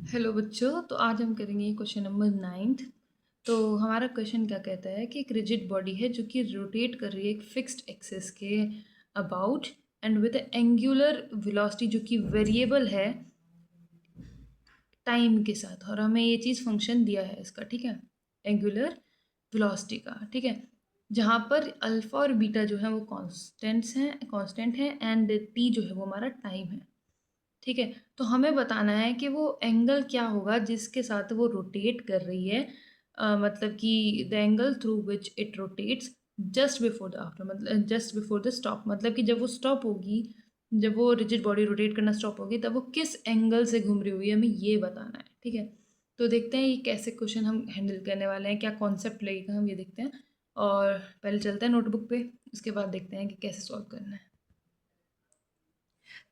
Hello बच्चों, तो आज हम करेंगे क्वेश्चन नंबर 9th। तो हमारा क्वेश्चन क्या कहता है कि एक रिजिड बॉडी है जो कि रोटेट कर रही है एक फिक्स्ड एक्सिस के about and with angular velocity जो कि वेरिएबल है टाइम के साथ, और हमें ये चीज़ फंक्शन दिया है इसका, ठीक है, एंगुलर वेलोसिटी का, ठीक है, जहाँ पर अल्फा और बीटा जो है वो कांस्टेंट हैं एंड टी जो है वो हमारा टाइम है, ठीक है। तो हमें बताना है कि वो एंगल क्या होगा जिसके साथ वो रोटेट कर रही है, मतलब कि the angle through which it rotates just before the after, मतलब जस्ट बिफोर द स्टॉप, मतलब कि जब वो स्टॉप होगी, जब वो रिजिड बॉडी रोटेट करना स्टॉप होगी तब वो किस एंगल से घूम रही होगी, हमें ये बताना है, ठीक है। तो देखते हैं ये कैसे क्वेश्चन हम हैंडल करने वाले हैं, क्या कॉन्सेप्ट लगेगा, हम ये देखते हैं। और पहले चलते हैं नोटबुक पे, उसके बाद देखते हैं कि कैसे सॉल्व करना है।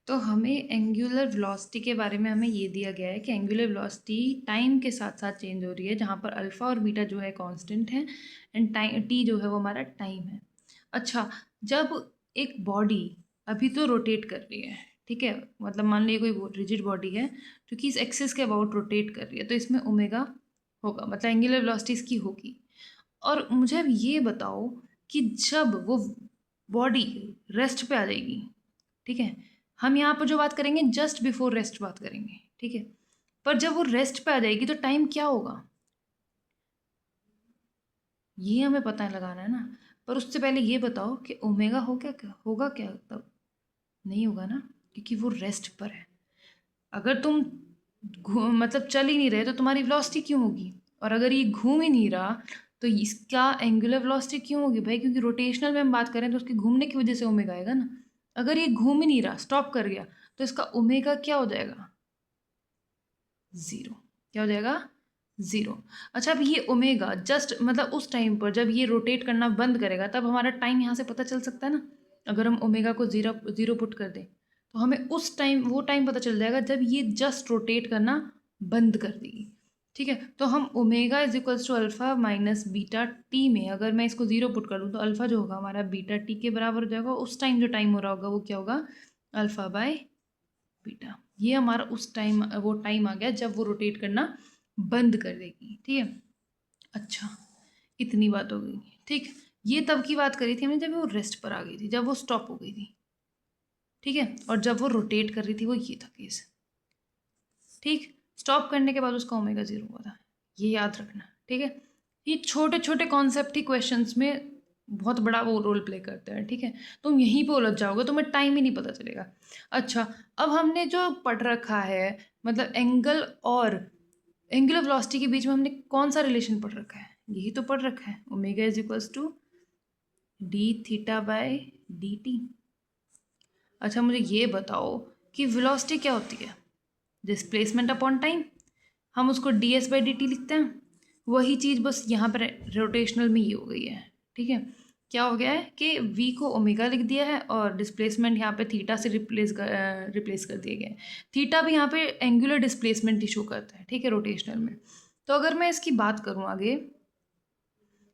तो हमें एंगुलर वेलोसिटी के बारे में हमें ये दिया गया है कि एंगुलर वेलोसिटी टाइम के साथ साथ चेंज हो रही है, जहाँ पर अल्फ़ा और बीटा जो है कांस्टेंट है एंड टाइम टी जो है वो हमारा टाइम है। अच्छा, जब एक बॉडी अभी तो रोटेट कर रही है, ठीक है, मतलब मान लीजिए कोई रिजिड बॉडी है जो कि इस एक्सिस के अबाउट रोटेट कर रही है, तो इसमें ओमेगा होगा, मतलब एंगुलर वेलोसिटी इसकी होगी। और मुझे अब ये बताओ कि जब वो बॉडी रेस्ट पे आ जाएगी, ठीक है, हम यहाँ पर जो बात करेंगे जस्ट बिफोर रेस्ट बात करेंगे, ठीक है, पर जब वो रेस्ट पे आ जाएगी तो टाइम क्या होगा ये हमें पता लगाना है ना। पर उससे पहले ये बताओ कि ओमेगा क्या होगा क्या तब, नहीं होगा ना, क्योंकि वो रेस्ट पर है। अगर तुम मतलब चल ही नहीं रहे तो तुम्हारी वेलोसिटी क्यों होगी, और अगर ये घूम ही नहीं रहा तो इसका एंगुलर वेलोसिटी क्यों होगी भाई, क्योंकि रोटेशनल में हम बात करें तो उसके घूमने की वजह से ओमेगा आएगा ना। अगर ये घूम ही नहीं रहा, स्टॉप कर गया, तो इसका ओमेगा क्या हो जाएगा, ज़ीरो। क्या हो जाएगा, ज़ीरो। अच्छा, अब ये ओमेगा जस्ट मतलब उस टाइम पर जब ये रोटेट करना बंद करेगा तब हमारा टाइम यहाँ से पता चल सकता है ना। अगर हम ओमेगा को ज़ीरो ज़ीरो पुट कर दें तो हमें उस टाइम वो टाइम पता चल जाएगा जब ये जस्ट रोटेट करना बंद कर देगी, ठीक है। तो हम omega is equals to alpha minus beta T में अगर मैं इसको ज़ीरो पुट कर दूँ तो अल्फ़ा जो होगा हमारा बीटा टी के बराबर हो जाएगा। उस टाइम जो टाइम हो रहा होगा वो क्या होगा, अल्फ़ा बाय बीटा। ये हमारा उस टाइम वो टाइम आ गया जब वो रोटेट करना बंद कर देगी, ठीक है। अच्छा, इतनी बात हो गई, ठीक। ये तब की बात करी थी हमने जब वो रेस्ट पर आ गई थी, जब वो स्टॉप हो गई थी, ठीक है, और जब वो रोटेट कर रही थी वो ये था केस, ठीक। स्टॉप करने के बाद उसका ओमेगा ज़ीरो हुआ था, ये याद रखना, ठीक है। ये छोटे छोटे कॉन्सेप्ट ही क्वेश्चंस में बहुत बड़ा वो रोल प्ले करते हैं, ठीक है। तुम यहीं पे उलझ जाओगे, तुम्हें टाइम ही नहीं पता चलेगा। अच्छा, अब हमने जो पढ़ रखा है, मतलब एंगल और एंगुलर वेलोसिटी के बीच में हमने कौन सा रिलेशन पढ़ रखा है, यही तो पढ़ रखा है, omega is equals to D theta by D T. अच्छा, मुझे ये बताओ कि वेलोसिटी क्या होती है, डिस्प्लेसमेंट अपॉन टाइम। हम उसको D S by D T लिखते हैं, वही चीज़ बस यहाँ पर रोटेशनल में ही हो गई है, ठीक है। क्या हो गया है कि v को ओमेगा लिख दिया है और डिस्प्लेसमेंट यहाँ पे थीटा से रिप्लेस कर दिया गया है। थीटा भी यहाँ पे एंगुलर डिस्प्लेसमेंट इशू करता है, ठीक है, रोटेशनल में। तो अगर मैं इसकी बात करूँ आगे,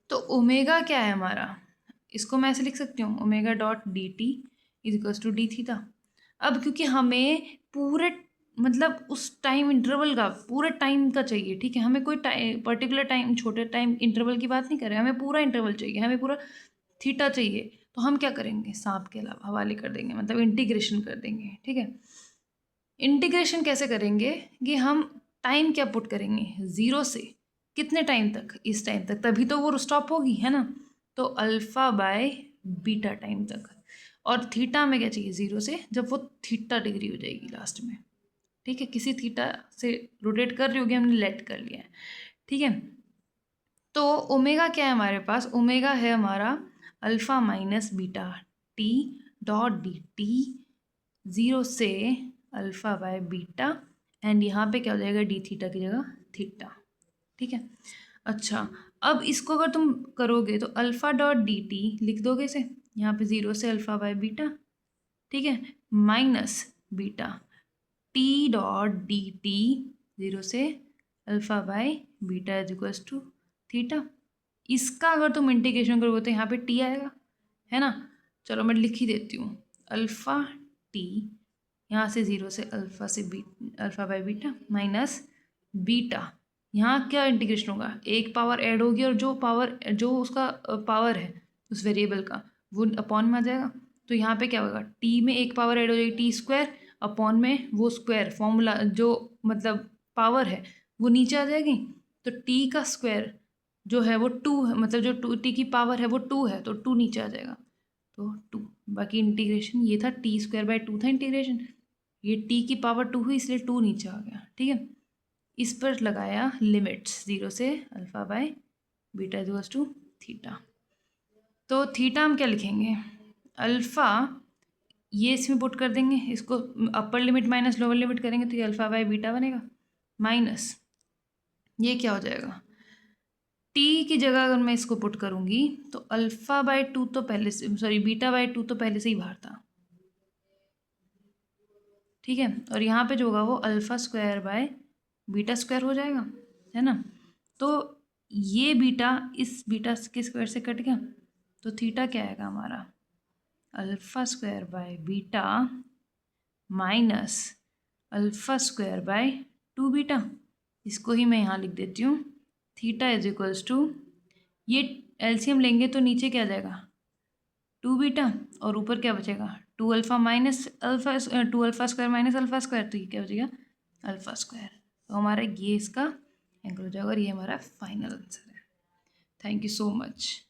तो ओमेगा क्या है हमारा, इसको मैं ऐसे लिख सकती हूँ, omega dot D T is equals to D theta. अब क्योंकि हमें पूरे मतलब उस टाइम इंटरवल का पूरे टाइम का चाहिए, ठीक है, हमें कोई टाइम पर्टिकुलर टाइम छोटे टाइम इंटरवल की बात नहीं कर रहे, हमें पूरा इंटरवल चाहिए, हमें पूरा थीटा चाहिए। तो हम क्या करेंगे, सांप के अलावा हवाले कर देंगे, मतलब इंटीग्रेशन कर देंगे, ठीक है। इंटीग्रेशन कैसे करेंगे कि हम टाइम क्या पुट करेंगे, ज़ीरो से कितने टाइम तक, इस टाइम तक, तभी तो वो स्टॉप होगी, है ना। तो अल्फ़ा बाय बीटा टाइम तक, और थीटा में क्या चाहिए, ज़ीरो से जब वो थीटा डिग्री हो जाएगी लास्ट में, ठीक है, किसी थीटा से रोटेट कर रही होगी, हमने लेट कर लिया है, ठीक है। तो ओमेगा क्या है हमारे पास, ओमेगा है हमारा alpha minus beta T dot D T, zero से अल्फ़ा बाय बीटा, एंड यहाँ पे क्या हो जाएगा, डी थीटा की जगह थीटा, ठीक है। अच्छा, अब इसको अगर तुम करोगे तो अल्फ़ा डॉट डी टी लिख दोगे इसे, यहाँ पे ज़ीरो से अल्फ़ा बाय बीटा, ठीक है, minus beta T dot D T, zero से alpha by beta is equals to theta. इसका अगर तुम इंटीग्रेशन करोगे तो यहाँ पे टी आएगा, है ना। चलो मैं लिख ही देती हूँ, अल्फ़ा टी, यहाँ से ज़ीरो से अल्फ़ा से B alpha by beta minus beta, यहाँ क्या इंटीग्रेशन होगा, एक पावर ऐड होगी और जो उसका पावर है उस वेरिएबल का वो अपॉन में आ जाएगा। तो यहाँ पे क्या होगा, टी में एक पावर ऐड हो जाएगी टी स्क्वायर, अपॉन में वो स्क्वायर फॉर्मूला जो मतलब पावर है वो नीचे आ जाएगी। तो टी का स्क्वायर जो है वो टू है, मतलब जो टू टी की पावर है वो टू है, तो टू नीचे आ जाएगा, तो टू। बाकी इंटीग्रेशन ये था, टी स्क्वायर बाय टू था इंटीग्रेशन, ये टी की पावर टू हुई इसलिए टू नीचे आ गया, ठीक है। इस पर लगाया लिमिट्स 0 से alpha by beta equals to theta. तो थीटा हम क्या लिखेंगे, अल्फ़ा ये इसमें पुट कर देंगे, इसको upper limit minus lower limit करेंगे तो ये अल्फ़ा बाय बीटा बनेगा, माइनस ये क्या हो जाएगा, टी की जगह अगर मैं इसको पुट करूँगी तो अल्फ़ा बाय टू तो पहले से, सॉरी बीटा बाय टू तो पहले से ही बाहर था, ठीक है। और यहाँ पे जो होगा वो alpha square by beta square हो जाएगा, है ना। तो ये बीटा इस बीटा के स्क्वायर से कट गया, तो थीटा क्या आएगा हमारा, alpha square by beta minus alpha square by two beta. इसको ही मैं यहाँ लिख देती हूँ, थीटा इज इक्वल्स टू, ये एलसीएम लेंगे तो नीचे क्या आ जाएगा, टू बीटा, और ऊपर क्या बचेगा, two alpha minus alpha, two alpha square minus alpha square, तो ये क्या बचेगा, अल्फ़ा स्क्वायर। तो हमारा ये इसका एंगल हो जाएगा और ये हमारा फाइनल आंसर है। Thank you so much.